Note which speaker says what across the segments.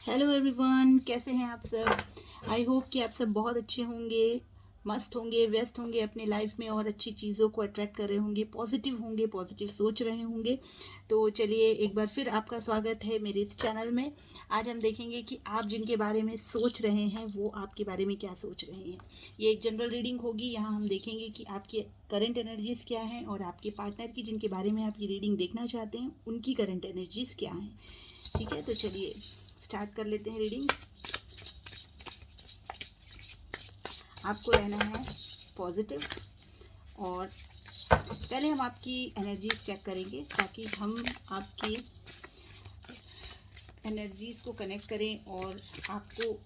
Speaker 1: Hello everyone, कैसे हैं आप सब। आई होप कि आप सब बहुत अच्छे होंगे, मस्त होंगे, व्यस्त होंगे अपने लाइफ में और अच्छी चीज़ों को अट्रैक्ट कर रहे होंगे, पॉजिटिव होंगे, पॉजिटिव सोच रहे होंगे। तो चलिए एक बार फिर आपका स्वागत है मेरे इस चैनल में। आज हम देखेंगे कि आप जिनके बारे में सोच रहे हैं वो आपके बारे में क्या सोच रहे हैं। ये एक जनरल रीडिंग होगी। यहाँ हम देखेंगे कि आपकी करंट एनर्जीज़ क्या हैं और आपके पार्टनर की जिनके बारे में आप ये रीडिंग देखना चाहते हैं उनकी करंट एनर्जीज़ क्या हैं। ठीक है, तो चलिए स्टार्ट कर लेते हैं रीडिंग। आपको रहना है पॉजिटिव और पहले हम आपकी एनर्जीज चेक करेंगे ताकि हम आपकी एनर्जीज को कनेक्ट करें और आपको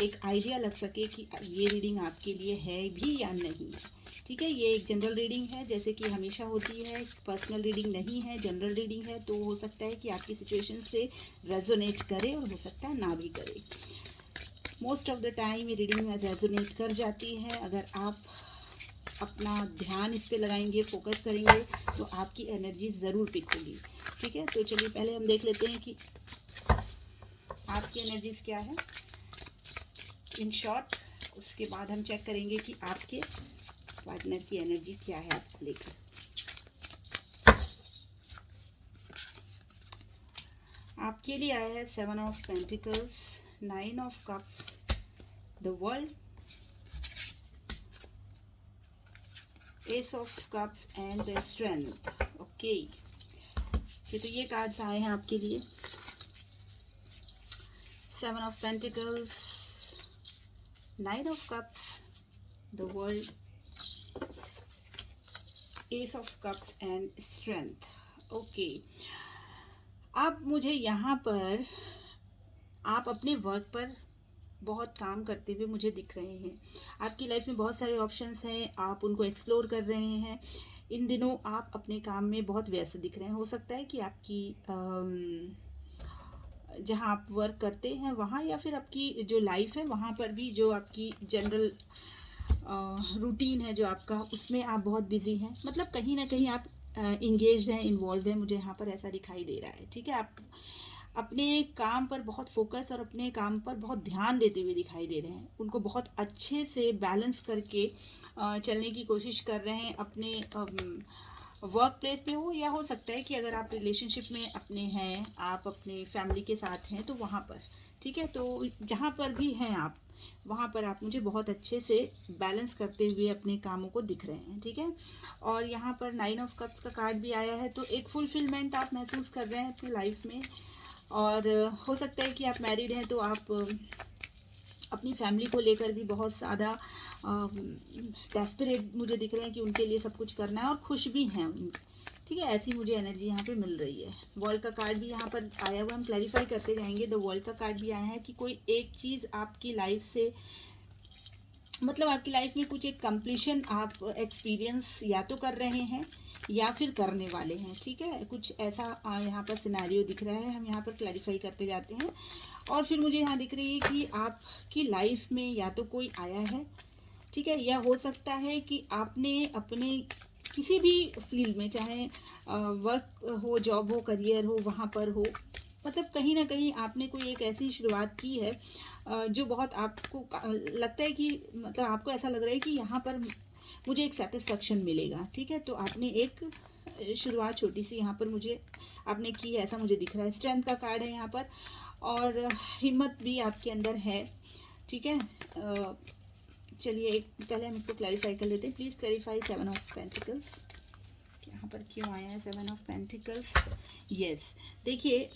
Speaker 1: एक आइडिया लग सके कि ये रीडिंग आपके लिए है भी या नहीं। ठीक है, ये एक जनरल रीडिंग है जैसे कि हमेशा होती है, पर्सनल रीडिंग नहीं है, जनरल रीडिंग है। तो हो सकता है कि आपकी सिचुएशन से रेजोनेट करे और हो सकता है ना भी करे। मोस्ट ऑफ द टाइम ये रीडिंग रेजोनेट कर जाती है। अगर आप अपना ध्यान इस पे लगाएंगे, फोकस करेंगे तो आपकी एनर्जी ज़रूर पिक होगी। ठीक है, तो चलिए पहले हम देख लेते हैं कि आपकी एनर्जीज क्या है इन शॉर्ट। उसके बाद हम चेक करेंगे कि आपके पार्टनर की एनर्जी क्या है आपको लेकर। आपके लिए आया है 7 of pentacles, 9 of cups, the world, S of cups and the strength. Okay, तो ये कार्ड्स आए हैं आपके लिए। 7 of pentacles, 9 of cups, the world, S of cups and strength. Okay, अब मुझे यहाँ पर आप अपने वर्क पर बहुत काम करते हुए मुझे दिख रहे हैं। आपकी लाइफ में बहुत सारे ऑप्शंस हैं, आप उनको एक्सप्लोर कर रहे हैं। इन दिनों आप अपने काम में बहुत व्यस्त दिख रहे हैं। हो सकता है कि आपकी जहाँ आप वर्क करते हैं वहाँ या फिर आपकी जो लाइफ है वहाँ पर भी जो आपकी जनरल रूटीन है जो आपका, उसमें आप बहुत बिजी हैं। मतलब कहीं ना कहीं आप इंगेज हैं, इन्वॉल्व हैं। मुझे यहाँ पर ऐसा दिखाई दे रहा है। ठीक है, आप अपने काम पर बहुत फोकस और अपने काम पर बहुत ध्यान देते हुए दिखाई दे रहे हैं। उनको बहुत अच्छे से बैलेंस करके चलने की कोशिश कर रहे हैं अपने वर्क प्लेस पे हो, या हो सकता है कि अगर आप रिलेशनशिप में अपने हैं, आप अपने फैमिली के साथ हैं तो वहाँ पर। ठीक है, तो जहाँ पर भी हैं आप, वहाँ पर आप मुझे बहुत अच्छे से बैलेंस करते हुए अपने कामों को दिख रहे हैं। ठीक है, और यहाँ पर 9 ऑफ कप्स का कार्ड भी आया है। तो एक फुलफिलमेंट आप महसूस कर रहे हैं अपनी लाइफ में। और हो सकता है कि आप मैरिड हैं तो आप अपनी फैमिली को लेकर भी बहुत ज़्यादा डेस्परेट मुझे दिख रहे हैं कि उनके लिए सब कुछ करना है और खुश भी हैं। ठीक है, ऐसी मुझे एनर्जी यहाँ पे मिल रही है। वर्ल्ड का कार्ड भी यहाँ पर आया हुआ, हम क्लैरिफाई करते जाएंगे। द वर्ल्ड का कार्ड भी आया है कि कोई एक चीज़ आपकी लाइफ से, मतलब आपकी लाइफ में कुछ एक कंप्लीशन आप एक्सपीरियंस या तो कर रहे हैं या फिर करने वाले हैं। ठीक है, कुछ ऐसा यहाँ पर सिनेरियो दिख रहा है। हम यहाँ पर क्लैरिफाई करते जाते हैं। और फिर मुझे यहाँ दिख रही है कि आपकी लाइफ में या तो कोई आया है, ठीक है, या हो सकता है कि आपने अपने किसी भी फील्ड में, चाहे वर्क हो, जॉब हो, करियर हो, वहाँ पर हो, मतलब कहीं ना कहीं आपने कोई एक ऐसी शुरुआत की है जो बहुत आपको लगता है कि, मतलब आपको ऐसा लग रहा है कि यहाँ पर मुझे एक सेटिस्फेक्शन मिलेगा। ठीक है, तो आपने एक शुरुआत छोटी सी यहाँ पर मुझे आपने की है, ऐसा मुझे दिख रहा है। स्ट्रेंथ का कार्ड है यहाँ पर और हिम्मत भी आपके अंदर है। ठीक है, चलिए एक पहले हम इसको क्लैरिफाई कर लेते हैं। प्लीज़ क्लैरिफाई 7 ऑफ पेंटिकल्स, यहाँ पर क्यों आया है 7 ऑफ पेंटिकल्स। यस, देखिए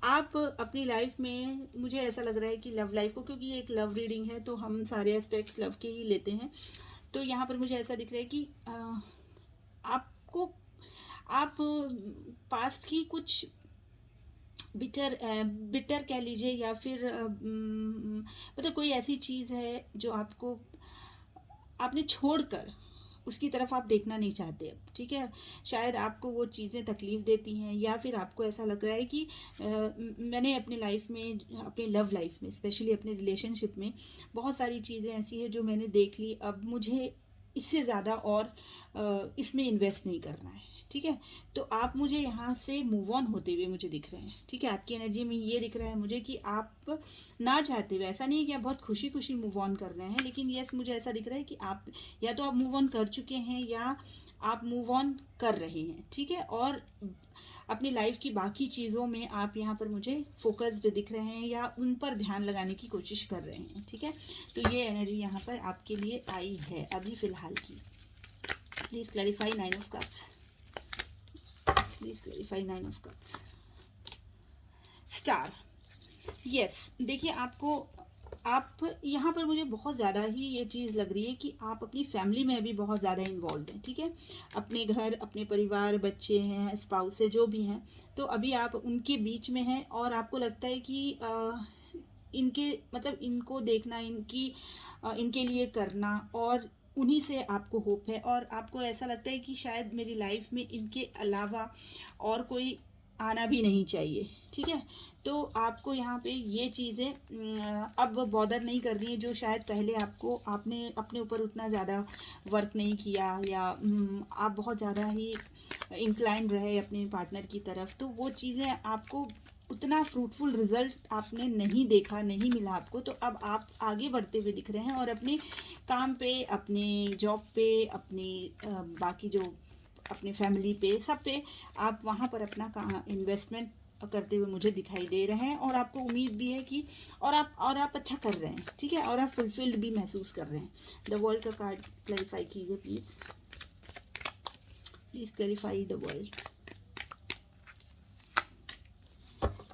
Speaker 1: आप अपनी लाइफ में, मुझे ऐसा लग रहा है कि लव लाइफ को, क्योंकि ये एक लव रीडिंग है तो हम सारे एस्पेक्ट्स लव के ही लेते हैं। तो यहाँ पर मुझे ऐसा दिख रहा है कि आपको, आप पास्ट की कुछ बिटर कह लीजिए, या फिर मतलब कोई ऐसी चीज़ है जो आपको, आपने छोड़कर उसकी तरफ आप देखना नहीं चाहते अब। ठीक है, शायद आपको वो चीज़ें तकलीफ़ देती हैं, या फिर आपको ऐसा लग रहा है कि मैंने अपनी लाइफ में, अपनी लव लाइफ में, स्पेशली अपने रिलेशनशिप में बहुत सारी चीज़ें ऐसी हैं जो मैंने देख ली, अब मुझे इससे ज़्यादा और इसमें इन्वेस्ट नहीं करना है। ठीक है। तो आप मुझे यहाँ से मूव ऑन होते हुए मुझे दिख रहे हैं, ठीक है। आपकी एनर्जी में ये दिख रहा है मुझे कि आप ना चाहते हुए, ऐसा नहीं है कि आप बहुत खुशी खुशी मूव ऑन कर रहे हैं, लेकिन यस मुझे ऐसा दिख रहा है कि आप या तो आप मूव ऑन कर चुके हैं या आप मूव ऑन कर रहे हैं, ठीक है। और अपनी लाइफ की बाकी चीज़ों में आप यहाँ पर मुझे फोकस्ड दिख रहे हैं या उन पर ध्यान लगाने की कोशिश कर रहे हैं, ठीक है। तो ये एनर्जी यहाँ पर आपके लिए आई है अभी फ़िलहाल की। Please clarify 9 of cups, please clarify 9 of cups. Star, yes देखिए आप यहाँ पर मुझे बहुत ज़्यादा ही ये चीज़ लग रही है कि आप अपनी फैमिली में अभी बहुत ज़्यादा इन्वॉल्व हैं, ठीक है। अपने घर, अपने परिवार, बच्चे हैं, स्पाउस है, जो भी हैं, तो अभी आप उनके बीच में हैं और आपको लगता है कि इनके मतलब इनको देखना, इनके लिए करना और उन्हीं से आपको होप है और आपको ऐसा लगता है कि शायद मेरी लाइफ में इनके अलावा और कोई आना भी नहीं चाहिए, ठीक है। तो आपको यहाँ पे ये चीज़ें अब बॉदर नहीं कर रही हैं, जो शायद पहले आपने अपने ऊपर उतना ज़्यादा वर्क नहीं किया या आप बहुत ज़्यादा ही इंक्लाइंड रहे अपने पार्टनर की तरफ, तो वो चीज़ें आपको उतना फ्रूटफुल रिजल्ट आपने नहीं देखा, नहीं मिला आपको। तो अब आप आगे बढ़ते हुए दिख रहे हैं और अपने काम पे, अपने जॉब पे, अपनी बाकी जो अपने फैमिली पे, सब पे आप वहाँ पर अपना इन्वेस्टमेंट करते हुए मुझे दिखाई दे रहे हैं और आपको उम्मीद भी है कि और आप अच्छा कर रहे हैं, ठीक है। और आप फुलफिल्ड भी महसूस कर रहे हैं। द वर्ल्ड का कार्ड क्लैरिफाई कीजिए please, please clarify the world.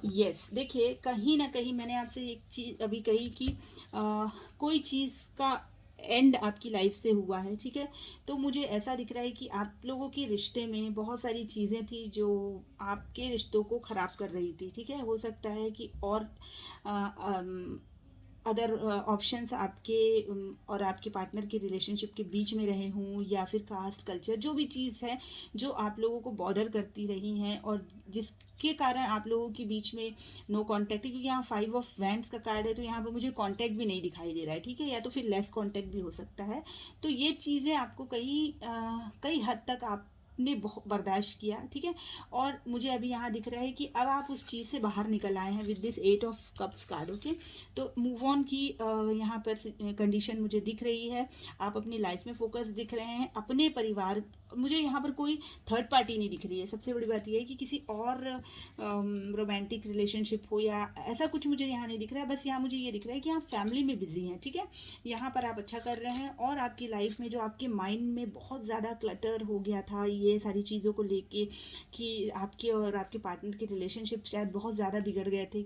Speaker 1: Yes देखिए कहीं ना कहीं मैंने आपसे एक चीज़ अभी कही कि कोई चीज़ का एंड आपकी लाइफ से हुआ है, ठीक है। तो मुझे ऐसा दिख रहा है कि आप लोगों के रिश्ते में बहुत सारी चीज़ें थी जो आपके रिश्तों को ख़राब कर रही थी, ठीक है। हो सकता है कि और अदर ऑप्शंस आपके और आपके पार्टनर के रिलेशनशिप के बीच में रहे हों या फिर कास्ट, कल्चर, जो भी चीज़ है जो आप लोगों को बॉदर करती रही हैं और जिसके कारण आप लोगों के बीच में नो कांटेक्ट, क्योंकि यहाँ 5 ऑफ वैंड्स का कार्ड है तो यहाँ पर मुझे कांटेक्ट भी नहीं दिखाई दे रहा है, ठीक है। या तो फिर लेस कांटेक्ट भी हो सकता है। तो ये चीज़ें आपको कई हद तक आपने बहुत बर्दाश्त किया, ठीक है। और मुझे अभी यहाँ दिख रहा है कि अब आप उस चीज़ से बाहर निकल आए हैं with this 8 of cups card, okay. तो मूव ऑन की यहाँ पर कंडीशन मुझे दिख रही है। आप अपनी लाइफ में फोकस दिख रहे हैं, अपने परिवार, मुझे यहाँ पर कोई थर्ड पार्टी नहीं दिख रही है। सबसे बड़ी बात यह है कि किसी और रोमांटिक रिलेशनशिप हो या ऐसा कुछ मुझे यहाँ नहीं दिख रहा है। बस यहाँ मुझे ये दिख रहा है कि आप फैमिली में बिजी हैं, ठीक है। यहाँ पर आप अच्छा कर रहे हैं और आपकी लाइफ में जो आपके माइंड में बहुत ज़्यादा क्लटर हो गया था ये सारी चीज़ों को लेके कि आपके और आपके पार्टनर के रिलेशनशिप शायद बहुत ज़्यादा बिगड़ गए थे,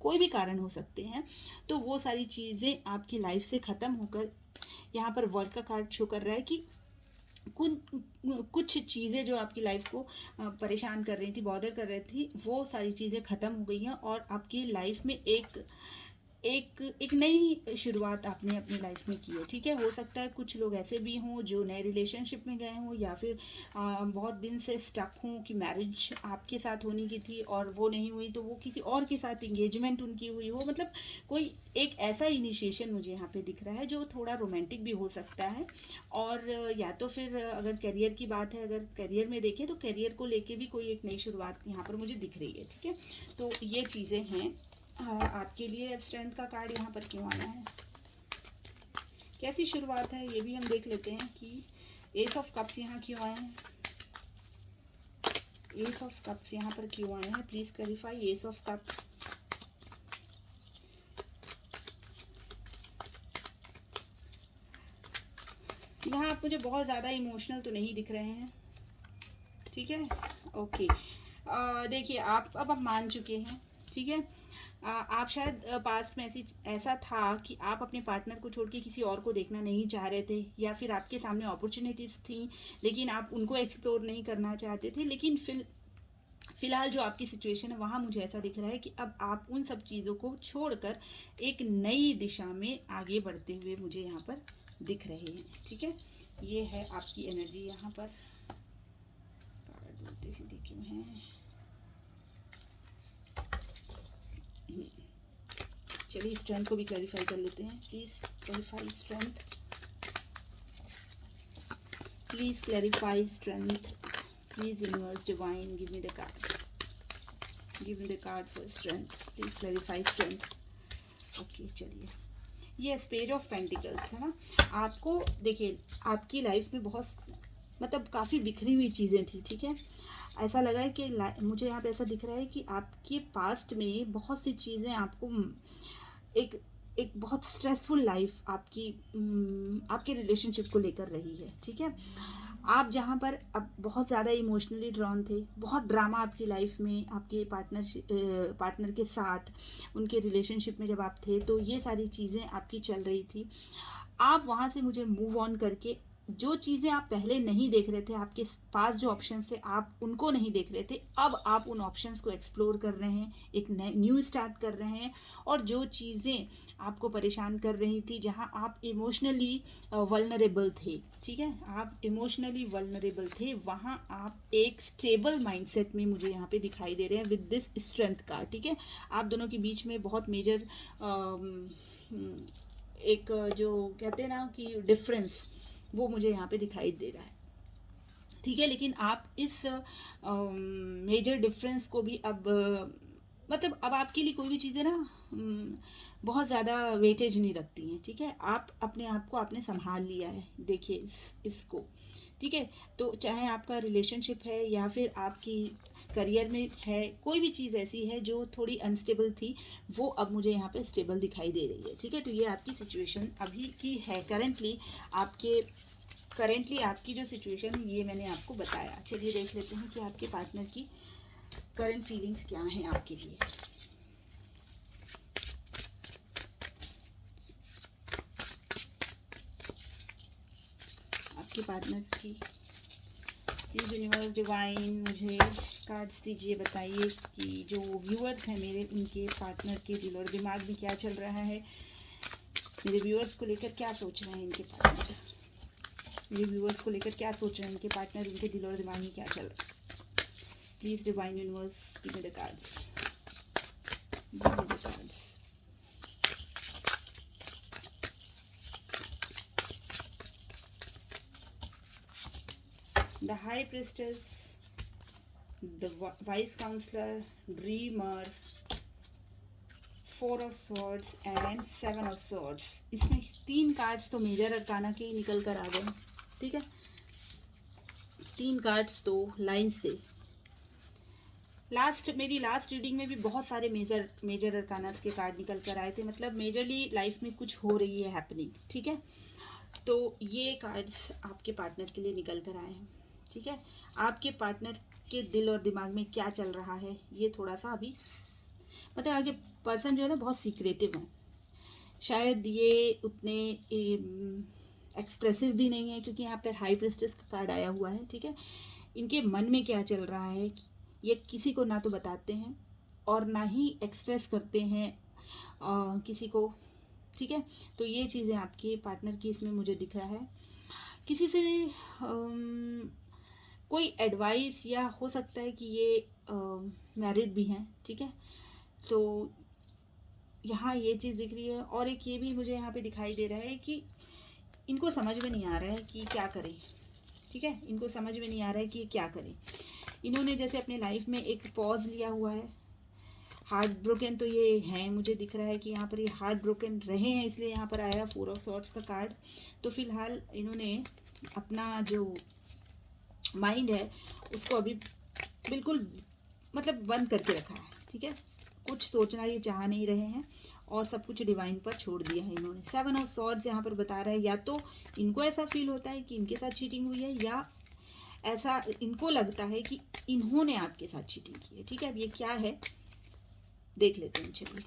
Speaker 1: कोई भी कारण हो सकते हैं, तो वो सारी चीज़ें आपकी लाइफ से ख़त्म होकर यहाँ पर वर्ल्ड का कार्ड शो कर रहा है कि कुछ चीज़ें जो आपकी लाइफ को परेशान कर रही थी, बॉदर कर रही थी, वो सारी चीज़ें ख़त्म हो गई हैं और आपकी लाइफ में एक नई शुरुआत आपने अपनी लाइफ में की है, ठीक है। हो सकता है कुछ लोग ऐसे भी हों जो नए रिलेशनशिप में गए हों या फिर बहुत दिन से स्टक हों कि मैरिज आपके साथ होने की थी और वो नहीं हुई तो वो किसी और के साथ इंगेजमेंट उनकी हुई हो। मतलब कोई एक ऐसा इनिशिएशन मुझे यहाँ पे दिख रहा है जो थोड़ा रोमांटिक भी हो सकता है। और या तो फिर अगर करियर की बात है, अगर करियर में देखें तो करियर को लेके भी कोई एक नई शुरुआत यहाँ पर मुझे दिख रही है, ठीक है। तो ये चीज़ें हैं आपके लिए। स्ट्रेंथ का कार्ड यहाँ पर क्यों आया है, कैसी शुरुआत है, ये भी हम देख लेते हैं कि एस ऑफ कप्स यहाँ क्यों आए हैं। एस ऑफ कप्स यहाँ पर क्यों आए हैं, please clarify S of cups. यहाँ आप मुझे बहुत ज़्यादा इमोशनल तो नहीं दिख रहे हैं, ठीक है। ओके देखिए आप मान चुके हैं, ठीक है। आप शायद पास्ट में ऐसा था कि आप अपने पार्टनर को छोड़ के किसी और को देखना नहीं चाह रहे थे या फिर आपके सामने अपॉर्चुनिटीज़ थी लेकिन आप उनको एक्सप्लोर नहीं करना चाहते थे। लेकिन फिलहाल जो आपकी सिचुएशन है वहाँ मुझे ऐसा दिख रहा है कि अब आप उन सब चीज़ों को छोड़कर एक नई दिशा में आगे बढ़ते हुए मुझे यहाँ पर दिख रहे हैं, ठीक है। ये है आपकी एनर्जी यहाँ पर। उल्टी सीधी क्यों है, चलिए स्ट्रेंथ को भी क्लैरिफाई कर लेते हैं। Please clarify strength, please clarify strength. Please universe divine give me the card, give me the card for strength, please clarify strength. Okay चलिए, ये पेज ऑफ पेंटिकल्स है ना। आपको देखिए आपकी लाइफ में बहुत मतलब काफ़ी बिखरी हुई चीज़ें थी, ठीक है। ऐसा लगा है कि मुझे यहाँ पे ऐसा दिख रहा है कि आपके पास्ट में बहुत सी चीज़ें आपको एक एक बहुत स्ट्रेसफुल लाइफ आपकी आपके रिलेशनशिप को लेकर रही है, ठीक है। आप जहाँ पर अब बहुत ज़्यादा इमोशनली ड्रॉन थे, बहुत ड्रामा आपकी लाइफ में आपके पार्टनर के साथ उनके रिलेशनशिप में जब आप थे, तो ये सारी चीज़ें आपकी चल रही थी। आप वहाँ से मुझे मूव ऑन करके जो चीज़ें आप पहले नहीं देख रहे थे, आपके पास जो ऑप्शन थे आप उनको नहीं देख रहे थे, अब आप उन ऑप्शंस को एक्सप्लोर कर रहे हैं, एक न्यू स्टार्ट कर रहे हैं। और जो चीज़ें आपको परेशान कर रही थी, जहां आप इमोशनली वल्नरेबल थे, ठीक है, आप इमोशनली वल्नरेबल थे, वहां आप एक स्टेबल माइंडसेट में मुझे यहाँ पे दिखाई दे रहे हैं विद दिस स्ट्रेंथ कार्ड, ठीक है। आप दोनों के बीच में बहुत मेजर एक जो कहते हैं ना कि डिफरेंस, वो मुझे यहाँ पे दिखाई दे रहा है, ठीक है। लेकिन आप इस मेजर डिफरेंस को भी अब मतलब अब आपके लिए कोई भी चीज़ें ना बहुत ज़्यादा वेटेज नहीं रखती हैं, ठीक है। आप अपने आप को आपने संभाल लिया है, देखिए इसको, ठीक है। तो चाहे आपका रिलेशनशिप है या फिर आपकी करियर में है, कोई भी चीज़ ऐसी है जो थोड़ी अनस्टेबल थी, वो अब मुझे यहाँ पे स्टेबल दिखाई दे रही है, ठीक है। तो ये आपकी सिचुएशन अभी की है, करेंटली आपकी जो सिचुएशन है ये मैंने आपको बताया। चलिए देख लेते हैं कि आपके पार्टनर की करंट फीलिंग्स क्या हैं आपके लिए। आपके पार्टनर की प्लीज यूनिवर्स डिवाइन मुझे कार्ड्स दीजिए, बताइए कि जो व्यूअर्स हैं मेरे, उनके पार्टनर के दिल और दिमाग में क्या चल रहा है, मेरे व्यूअर्स को लेकर क्या सोच रहे हैं इनके पार्टनर, मेरे व्यूअर्स को लेकर क्या सोच रहे हैं इनके पार्टनर, उनके दिल और दिमाग में क्या चल रहा है। Please divine universe give me the cards, give me the cards. The High Priestess, the Wise Counselor, Dreamer, Four of Swords and Seven of Swords। इसमें 3 कार्ड्स तो मेजर अरकाना के ही निकल कर आ गए, ठीक है। 3 कार्ड्स तो लाइन से मेरी लास्ट रीडिंग में भी बहुत सारे मेजर अरकानास के कार्ड निकल कर आए थे, मतलब मेजरली लाइफ में कुछ हो रही है हैपनिंग, ठीक है। तो ये कार्ड्स आपके पार्टनर के लिए निकल कर आए हैं, ठीक है। आपके पार्टनर के दिल और दिमाग में क्या चल रहा है, ये थोड़ा सा अभी मतलब आगे पर्सन जो है ना बहुत सीक्रेटिव है, शायद ये उतने एक्सप्रेसिव भी नहीं है, क्योंकि यहाँ पर हाई प्रिस्टेस का कार्ड आया हुआ है, ठीक है। इनके मन में क्या चल रहा है ये किसी को ना तो बताते हैं और ना ही एक्सप्रेस करते हैं किसी को, ठीक है। तो ये चीज़ें आपके पार्टनर की इसमें मुझे दिख रहा है। किसी से कोई एडवाइस, या हो सकता है कि ये मैरिड भी हैं, ठीक है। तो यहाँ ये चीज़ दिख रही है। और एक ये भी मुझे यहाँ पे दिखाई दे रहा है कि इनको समझ में नहीं आ रहा है कि क्या करें, ठीक है। इनको समझ में नहीं आ रहा है कि क्या करें। इन्होंने जैसे अपने लाइफ में एक पॉज लिया हुआ है, हार्ट ब्रोकन तो ये हैं, मुझे दिख रहा है कि यहाँ पर ये हार्ट ब्रोकन रहे हैं, इसलिए यहाँ पर आया 4 ऑफ सॉर्ड्स का कार्ड। तो फिलहाल इन्होंने अपना जो माइंड है उसको अभी बिल्कुल मतलब बंद करके रखा है, ठीक है। कुछ सोचना ये चाह नहीं रहे हैं और सब कुछ डिवाइन पर छोड़ दिया है इन्होंने। 7 ऑफ सॉर्ड्स यहाँ पर बता रहा है, या तो इनको ऐसा फील होता है कि इनके साथ चीटिंग हुई है, या ऐसा इनको लगता है कि इन्होंने आपके साथ चीटिंग की है, ठीक है। अब ये क्या है देख लेते हैं, चलिए।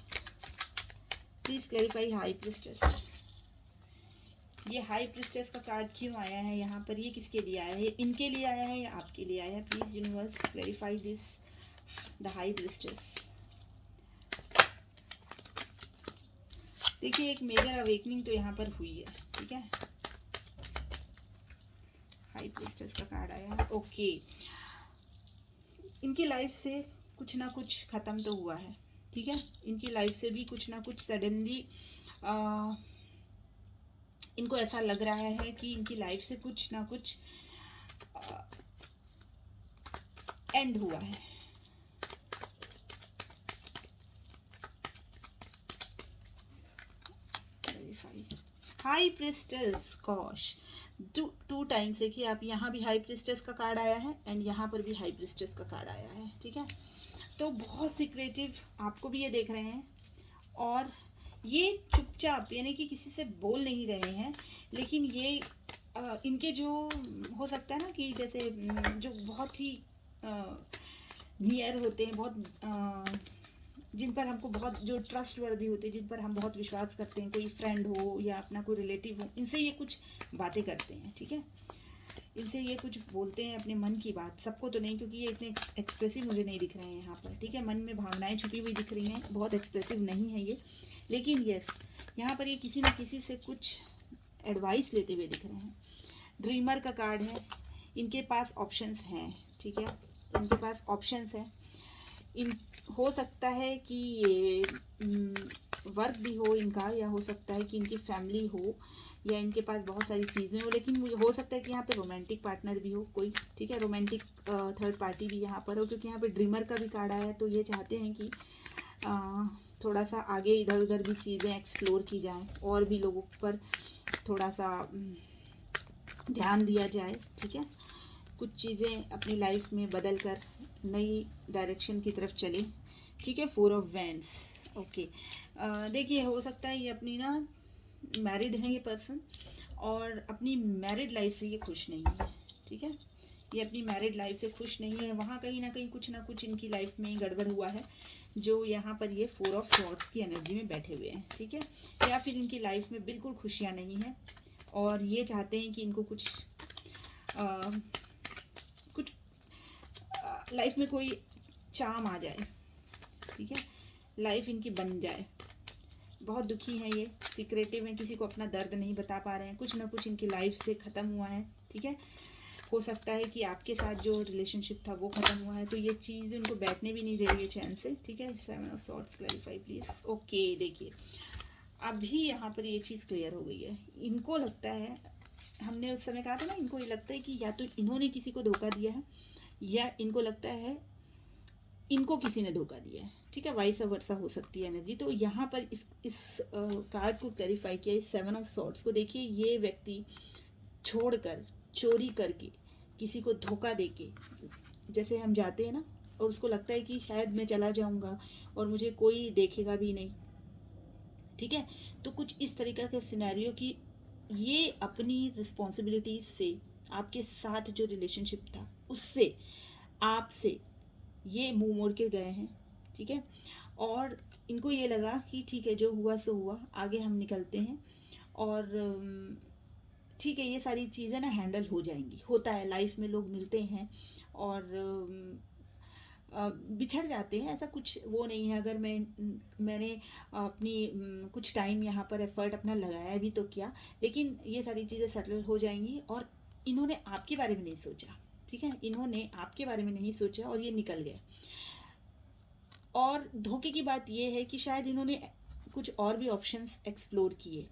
Speaker 1: प्लीज क्लैरिफाई हाई प्रिस्टेस, ये हाई प्रिस्टेस का कार्ड क्यों आया है यहाँ पर, ये किसके लिए आया है, इनके लिए आया है या आपके लिए आया है। Please universe clarify this, the high priestess. देखिए एक मेजर अवेकनिंग तो यहाँ पर हुई है, ठीक है। हाई प्रिस्टेस का कार्ड आया, ओके। इनकी लाइफ से कुछ ना कुछ ख़त्म तो हुआ है, ठीक है। इनकी लाइफ से भी कुछ ना कुछ सडनली इनको ऐसा लग रहा है कि इनकी लाइफ से कुछ ना कुछ एंड हुआ है। High priestess, gosh, two times देखिए आप, यहाँ भी हाई प्रिस्टेस का कार्ड आया है एंड यहाँ पर भी हाई प्रिस्टेस का कार्ड आया है, ठीक है। तो बहुत सीक्रेटिव, आपको भी ये देख रहे हैं, और ये चुपचाप यानी कि किसी से बोल नहीं रहे हैं, लेकिन ये इनके जो हो सकता है ना कि जैसे जो बहुत ही नियर होते हैं, बहुत जिन पर हमको बहुत जो ट्रस्ट वर्दी होते हैं, जिन पर हम बहुत विश्वास करते हैं, कोई फ्रेंड हो या अपना कोई रिलेटिव हो, इनसे ये कुछ बातें करते हैं, ठीक है। इनसे ये कुछ बोलते हैं अपने मन की बात, सबको तो नहीं क्योंकि ये इतने एक्सप्रेसिव मुझे नहीं दिख रहे हैं यहाँ पर, ठीक है। मन में भावनाएं छुपी हुई दिख रही हैं, बहुत एक्सप्रेसिव नहीं है ये, लेकिन यस यहाँ पर ये किसी न किसी से कुछ एडवाइस लेते हुए दिख रहे हैं। ड्रीमर का कार्ड है, इनके पास ऑप्शंस हैं, ठीक है, इनके पास ऑप्शंस हैं। इन हो सकता है कि ये वर्क भी हो इनका, या हो सकता है कि इनकी फैमिली हो, या इनके पास बहुत सारी चीज़ें हो, लेकिन मुझे हो सकता है कि यहाँ पे रोमांटिक पार्टनर भी हो कोई, ठीक है, रोमांटिक थर्ड पार्टी भी यहाँ पर हो, क्योंकि यहाँ पे ड्रीमर का भी कार्ड आया है। तो ये चाहते हैं कि थोड़ा सा आगे इधर उधर भी चीज़ें एक्सप्लोर की जाएं, और भी लोगों पर थोड़ा सा ध्यान दिया जाए, ठीक है। कुछ चीज़ें अपनी लाइफ में बदल कर नई डायरेक्शन की तरफ चले, ठीक है। 4 ऑफ वैंड्स, ओके। देखिए हो सकता है ये अपनी ना मैरिड है ये पर्सन, और अपनी मैरिड लाइफ से ये खुश नहीं है, ठीक है। ये अपनी मैरिड लाइफ से खुश नहीं है, वहाँ कहीं ना कुछ इनकी लाइफ में गड़बड़ हुआ है, जो यहाँ पर ये 4 ऑफ स्वॉर्ड्स की एनर्जी में बैठे हुए हैं, ठीक है। या फिर इनकी लाइफ में बिल्कुल खुशियाँ नहीं हैं, और ये चाहते हैं कि इनको कुछ लाइफ में कोई चाम आ जाए, ठीक है, लाइफ इनकी बन जाए। बहुत दुखी हैं ये, सीक्रेटिव हैं, किसी को अपना दर्द नहीं बता पा रहे हैं, कुछ ना कुछ इनकी लाइफ से ख़त्म हुआ है, ठीक है। हो सकता है कि आपके साथ जो रिलेशनशिप था वो ख़त्म हुआ है, तो ये चीज़ उनको बैठने भी नहीं दे रही है चैन से, ठीक है। 7 of swords, clarify please, okay. देखिए अभी यहाँ पर ये चीज़ क्लियर हो गई है। इनको लगता है, हमने उस समय कहा था ना, इनको ये लगता है कि या तो इन्होंने किसी को धोखा दिया है, या इनको लगता है इनको किसी ने धोखा दिया है, ठीक है। वाइस वर्सा हो सकती है एनर्जी। तो यहाँ पर इस कार्ड को क्लैरिफाई किया, इस 7 ऑफ सॉर्ड्स को। देखिए ये व्यक्ति छोड़कर, चोरी करके, किसी को धोखा देके, जैसे हम जाते हैं ना और उसको लगता है कि शायद मैं चला जाऊंगा और मुझे कोई देखेगा भी नहीं, ठीक है। तो कुछ इस तरीके के सिनेरियो की ये अपनी रिस्पॉन्सिबिलिटीज से, आपके साथ जो रिलेशनशिप था उससे, आपसे ये मुंह मोड़ के गए हैं, ठीक है। और इनको ये लगा कि ठीक है, जो हुआ सो हुआ, आगे हम निकलते हैं, और ठीक है, ये सारी चीज़ें ना हैंडल हो जाएंगी। होता है लाइफ में, लोग मिलते हैं और बिछड़ जाते हैं, ऐसा कुछ वो नहीं है। अगर मैंने अपनी कुछ टाइम यहाँ पर एफर्ट अपना लगाया भी तो क्या, लेकिन ये सारी चीज़ें सेटल हो जाएंगी। और इन्होंने आपके बारे में नहीं सोचा, ठीक है, इन्होंने आपके बारे में नहीं सोचा और ये निकल गए। और धोखे की बात ये है कि शायद इन्होंने कुछ और भी ऑप्शंस एक्सप्लोर किए,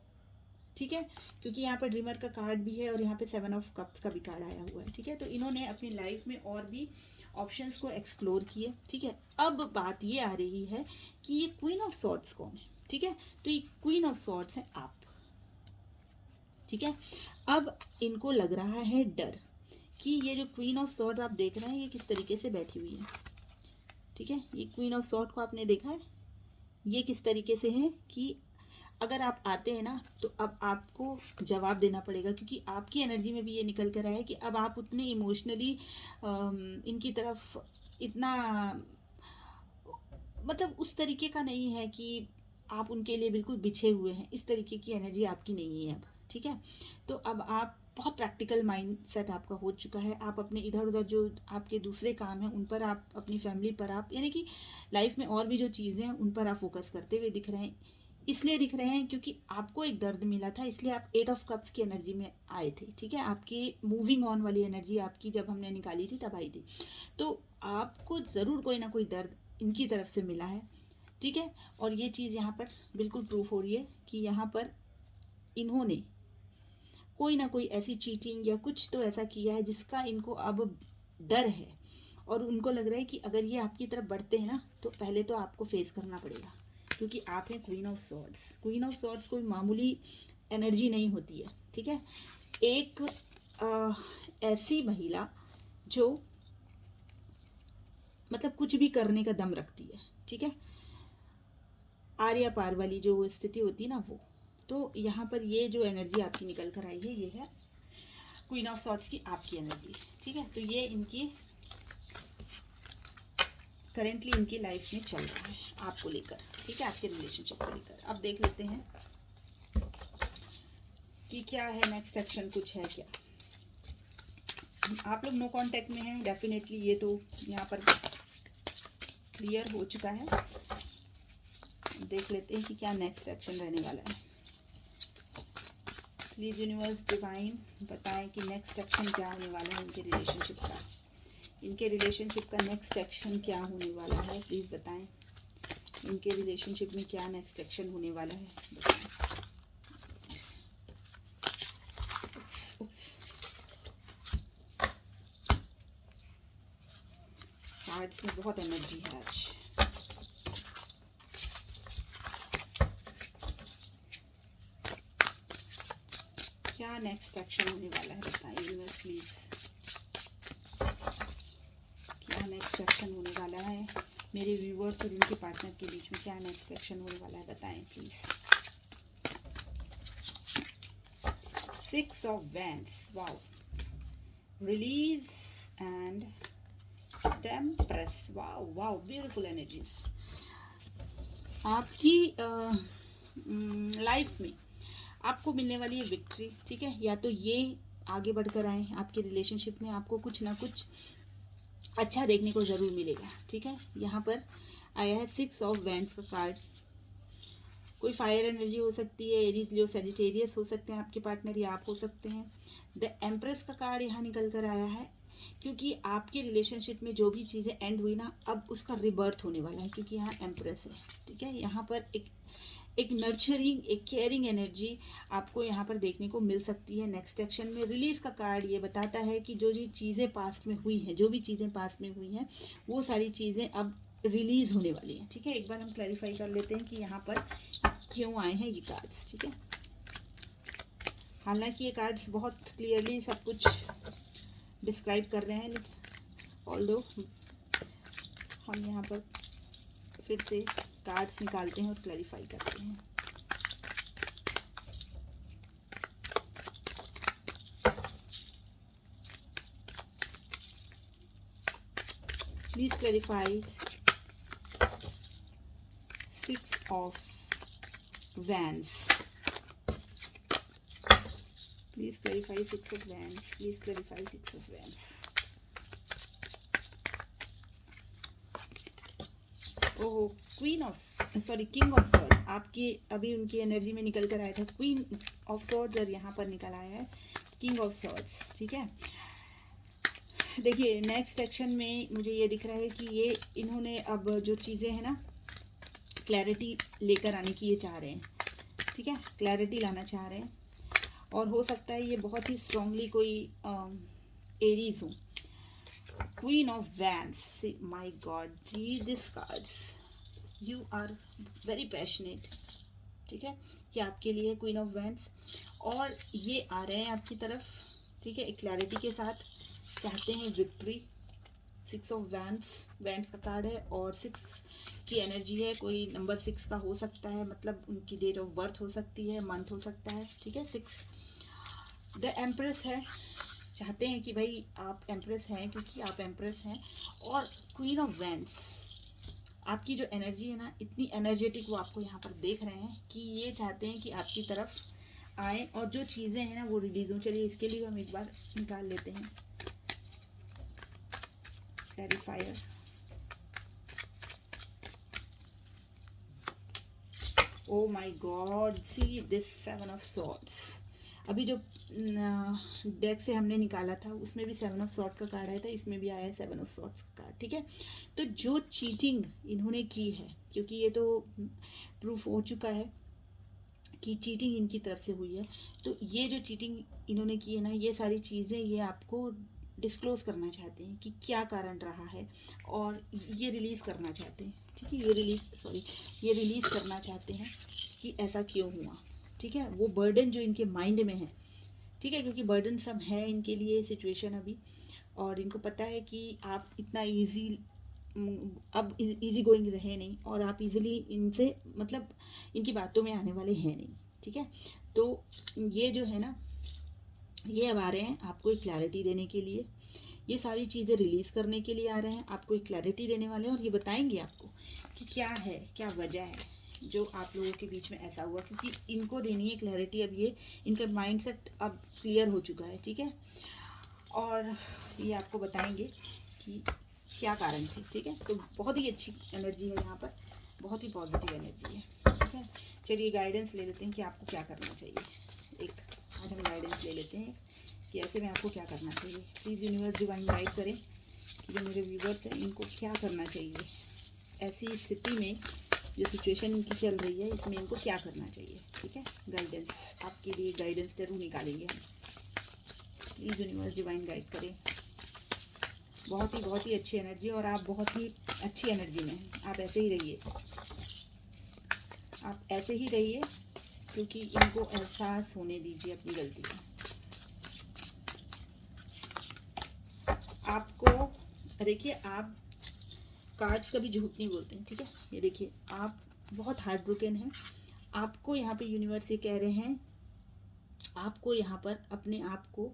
Speaker 1: ठीक है, क्योंकि यहाँ पर ड्रीमर का कार्ड भी है और यहाँ पे 7 ऑफ कप्स का भी कार्ड आया हुआ है, ठीक है। तो इन्होंने अपनी लाइफ में और भी ऑप्शंस को एक्सप्लोर किए, ठीक है। अब बात ये आ रही है कि ये क्वीन ऑफ सॉर्ड्स कौन है, ठीक है। तो ये क्वीन ऑफ सॉर्ड्स है आप, ठीक है। अब इनको लग रहा है डर कि ये जो क्वीन ऑफ सॉर्ड आप देख रहे हैं ये किस तरीके से बैठी हुई है, ठीक है। ये क्वीन ऑफ सॉर्ड को आपने देखा है, ये किस तरीके से है कि अगर आप आते हैं ना तो अब आपको जवाब देना पड़ेगा, क्योंकि आपकी एनर्जी में भी ये निकल कर आया है कि अब आप उतने इमोशनली इनकी तरफ इतना, मतलब उस तरीके का नहीं है कि आप उनके लिए बिल्कुल बिछे हुए हैं, इस तरीके की एनर्जी आपकी नहीं है अब, ठीक है। तो अब आप बहुत प्रैक्टिकल माइंड सेट आपका हो चुका है। आप अपने इधर उधर जो आपके दूसरे काम हैं उन पर, आप अपनी फैमिली पर, आप यानी कि लाइफ में और भी जो चीज़ें हैं उन पर आप फोकस करते हुए दिख रहे हैं। इसलिए दिख रहे हैं क्योंकि आपको एक दर्द मिला था, इसलिए आप 8 ऑफ कप्स की एनर्जी में आए थे, ठीक है। आपकी मूविंग ऑन वाली एनर्जी आपकी जब हमने निकाली थी तब आई थी। तो आपको ज़रूर कोई ना कोई दर्द इनकी तरफ से मिला है, ठीक है। और ये चीज़ यहाँ पर बिल्कुल प्रूफ हो रही है कि यहाँ पर इन्होंने कोई ना कोई ऐसी चीटिंग या कुछ तो ऐसा किया है जिसका इनको अब डर है, और उनको लग रहा है कि अगर ये आपकी तरफ बढ़ते हैं ना तो पहले तो आपको फेस करना पड़ेगा, क्योंकि आप हैं queen of swords. Queen of swords कोई मामूली एनर्जी नहीं होती है, ठीक है। एक ऐसी महिला जो मतलब कुछ भी करने का दम रखती है, ठीक है। आर्या पार वाली जो स्थिति होती है ना वो, तो यहाँ पर ये जो एनर्जी आपकी निकल कर आई है ये है क्वीन ऑफ सॉर्ड्स की आपकी एनर्जी, ठीक है। तो ये इनकी करेंटली इनकी लाइफ में चल रहा है आपको लेकर, ठीक है, आपके रिलेशनशिप को लेकर। अब देख लेते हैं कि क्या है नेक्स्ट एक्शन, कुछ है क्या। आप लोग नो कांटेक्ट में हैं डेफिनेटली, ये तो यहाँ पर क्लियर हो चुका है। देख लेते हैं कि क्या नेक्स्ट एक्शन रहने वाला है। प्लीज यूनिवर्स डिवाइन बताएं कि नेक्स्ट एक्शन क्या होने वाला है इनके रिलेशनशिप का। इनके रिलेशनशिप का नेक्स्ट एक्शन क्या होने वाला है, प्लीज बताएं। इनके रिलेशनशिप में क्या नेक्स्ट एक्शन होने वाला है बताएं। कार्ड्स में बहुत एनर्जी है आज। क्या नेक्स्ट एक्शन होने वाला है बताएं यूनिवर्स प्लीज। क्या नेक्स्ट एक्शन होने वाला है मेरे व्यूअर्स और इनके पार्टनर के बीच में, क्या नेक्स्ट एक्शन होने वाला है बताएं please. 6 of wands, wow, release and the empress, wow wow, beautiful energies. आपकी लाइफ में आपको मिलने वाली है विक्ट्री, ठीक है। या तो ये आगे बढ़कर आए आपके रिलेशनशिप में, आपको कुछ ना कुछ अच्छा देखने को ज़रूर मिलेगा, ठीक है। यहाँ पर आया है 6 ऑफ वैंड्स का कार्ड। कोई फायर एनर्जी हो सकती है, एरीज लियो सजिटेरियस हो सकते हैं आपके पार्टनर, या आप हो सकते हैं। द एम्प्रेस का कार्ड यहाँ निकल कर आया है, क्योंकि आपके रिलेशनशिप में जो भी चीज़ें एंड हुई ना, अब उसका रिबर्थ होने वाला है, क्योंकि यहाँ एम्प्रेस है, ठीक है। यहाँ पर एक नर्चरिंग, एक केयरिंग एनर्जी आपको यहाँ पर देखने को मिल सकती है नेक्स्ट एक्शन में। रिलीज का कार्ड ये बताता है कि जो चीज़ें पास्ट में हुई हैं, जो भी चीज़ें पास्ट में हुई हैं, वो सारी चीज़ें अब रिलीज होने वाली हैं, ठीक है। एक बार हम क्लैरिफाई कर लेते हैं कि यहाँ पर क्यों आए हैं ये कार्ड्स, ठीक है। हालांकि ये कार्ड्स बहुत क्लियरली सब कुछ डिस्क्राइब कर रहे हैं, लेकिन ऑल्दो हम यहाँ पर फिर से कार्ड्स निकालते हैं और क्लैरिफाई करते हैं। Please clarify 6 of wands, please clarify 6 of wands, please clarify 6 of wands. Oh, queen of sorry king of sword आपकी अभी उनकी एनर्जी में निकल कर आया था क्वीन ऑफ सॉर्ड्स, और यहाँ पर निकल आया है किंग ऑफ सॉर्ड्स, ठीक है। देखिए नेक्स्ट एक्शन में मुझे ये दिख रहा है कि ये इन्होंने अब जो चीज़ें हैं ना, क्लैरिटी लेकर आने की ये चाह रहे हैं, ठीक है। क्लैरिटी लाना चाह रहे हैं, और हो सकता है ये बहुत ही स्ट्रांगली कोई एरीज हो। Queen of Wands, my God, जी this cards, you are very passionate, ठीक है। ये आपके लिए Queen of Wands, और ये आ रहे हैं आपकी तरफ, ठीक है, एक क्लैरिटी के साथ, चाहते हैं विक्ट्री। 6 ऑफ Wands, Wands का कार्ड है, और 6 की एनर्जी है, कोई नंबर 6 का हो सकता है, मतलब उनकी डेट ऑफ बर्थ हो सकती है, मंथ हो सकता है, ठीक है। 6 द एम्प्रेस है, चाहते हैं कि भाई आप एम्प्रेस हैं, क्योंकि आप एम्प्रेस हैं। और क्वीन ऑफ वैंड्स, आपकी जो एनर्जी है ना, इतनी एनर्जेटिक वो आपको यहाँ पर देख रहे हैं कि ये चाहते हैं कि आपकी तरफ आए और जो चीज़ें हैं ना वो रिलीज हों। चलिए इसके लिए हम एक बार निकाल लेते हैं clarifier. Oh my God, see this 7 of swords. अभी जो डेक से हमने निकाला था उसमें भी 7 ऑफ सॉर्ड का कार्ड आया था, इसमें भी आया है 7 ऑफ सॉर्ड्स का कार्ड, ठीक है। तो जो चीटिंग इन्होंने की है, क्योंकि ये तो प्रूफ हो चुका है कि चीटिंग इनकी तरफ से हुई है, तो ये जो चीटिंग इन्होंने की है ना, ये सारी चीज़ें ये आपको डिस्क्लोज करना चाहते हैं कि क्या कारण रहा है, और ये रिलीज़ करना चाहते हैं। ठीक है, ये रिलीज़ करना चाहते हैं कि ऐसा क्यों हुआ। ठीक है, वो बर्डन जो इनके माइंड में है, ठीक है, क्योंकि बर्डन सब है इनके लिए सिचुएशन अभी, और इनको पता है कि आप इतना अब इजी गोइंग रहे नहीं, और आप इजीली इनसे मतलब इनकी बातों में आने वाले हैं नहीं। ठीक है, तो ये जो है ना, ये अब आ रहे हैं आपको एक क्लैरिटी देने के लिए, ये सारी चीज़ें रिलीज़ करने के लिए आ रहे हैं, आपको एक क्लैरिटी देने वाले हैं, और ये बताएंगे आपको कि क्या है, क्या वजह है जो आप लोगों के बीच में ऐसा हुआ, क्योंकि इनको देनी है क्लैरिटी। अब ये इनका माइंडसेट अब क्लियर हो चुका है। ठीक है, और ये आपको बताएंगे कि क्या कारण थे। ठीक है, तो बहुत ही अच्छी एनर्जी है यहाँ पर, बहुत ही पॉजिटिव एनर्जी है। ठीक है, चलिए गाइडेंस ले लेते हैं कि आपको क्या करना चाहिए। एक आज हम गाइडेंस ले लेते हैं कि ऐसे में आपको क्या करना चाहिए। प्लीज़ यूनिवर्स डिवाइन गाइड करें कि जो मेरे व्यूवर्स हैं इनको क्या करना चाहिए ऐसी स्थिति में, जो सिचुएशन इनकी चल रही है इसमें इनको क्या करना चाहिए। ठीक है, गाइडेंस आपके लिए, गाइडेंस जरूर निकालेंगे हम। प्लीज़ यूनिवर्स डिवाइन गाइड करें। बहुत ही अच्छी एनर्जी, और आप बहुत ही अच्छी एनर्जी में हैं। आप ऐसे ही रहिए, आप ऐसे ही रहिए, क्योंकि इनको एहसास होने दीजिए अपनी गलती का। आपको देखिए, आप कार्ड्स कभी झूठ नहीं बोलते हैं। ठीक है, ये देखिए, आप बहुत हार्ट ब्रोकन हैं। आपको यहाँ पे यूनिवर्स ये कह रहे हैं, आपको यहाँ पर अपने आप को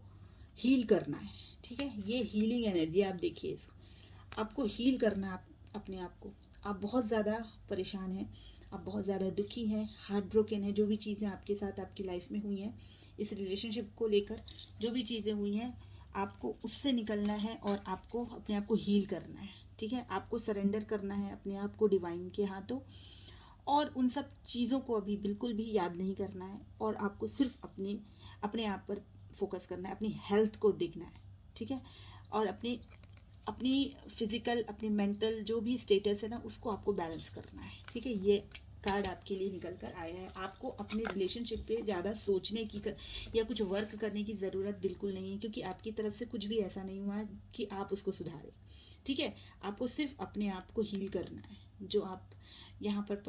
Speaker 1: हील करना है। ठीक है, ये हीलिंग एनर्जी, आप देखिए इसको, आपको हील करना है अपने आप को। आप बहुत ज़्यादा परेशान हैं, आप बहुत ज़्यादा दुखी हैं, हार्ट ब्रोकन है। जो भी चीज़ें आपके साथ आपकी लाइफ में हुई हैं, इस रिलेशनशिप को लेकर जो भी चीज़ें हुई हैं, आपको उससे निकलना है और आपको अपने आप को हील करना है। ठीक है, आपको सरेंडर करना है अपने आप को डिवाइन के हाथों, और उन सब चीज़ों को अभी बिल्कुल भी याद नहीं करना है, और आपको सिर्फ अपने आप पर फोकस करना है, अपनी हेल्थ को देखना है। ठीक है, और अपनी फिजिकल, अपनी मेंटल जो भी स्टेटस है ना, उसको आपको बैलेंस करना है। ठीक है, ये कार्ड आपके लिए निकल कर आया है। आपको अपने रिलेशनशिप पे ज़्यादा सोचने की या कुछ वर्क करने की ज़रूरत बिल्कुल नहीं है, क्योंकि आपकी तरफ से कुछ भी ऐसा नहीं हुआ है कि आप उसको सुधारें। ठीक है, आपको सिर्फ अपने आप को हील करना है। जो आप यहाँ पर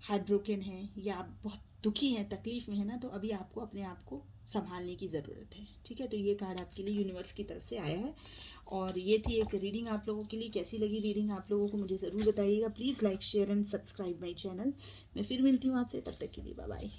Speaker 1: हार्ट ब्रोकन है, या आप बहुत दुखी हैं, तकलीफ में है ना, तो अभी आपको अपने आप को संभालने की ज़रूरत है। ठीक है, तो ये कार्ड आपके लिए यूनिवर्स की तरफ से आया है, और ये थी एक रीडिंग आप लोगों के लिए। कैसी लगी रीडिंग आप लोगों को मुझे ज़रूर बताइएगा। Please like, share and subscribe my channel. मैं फिर मिलती हूँ आपसे, तब तक के लिए बाय बाय।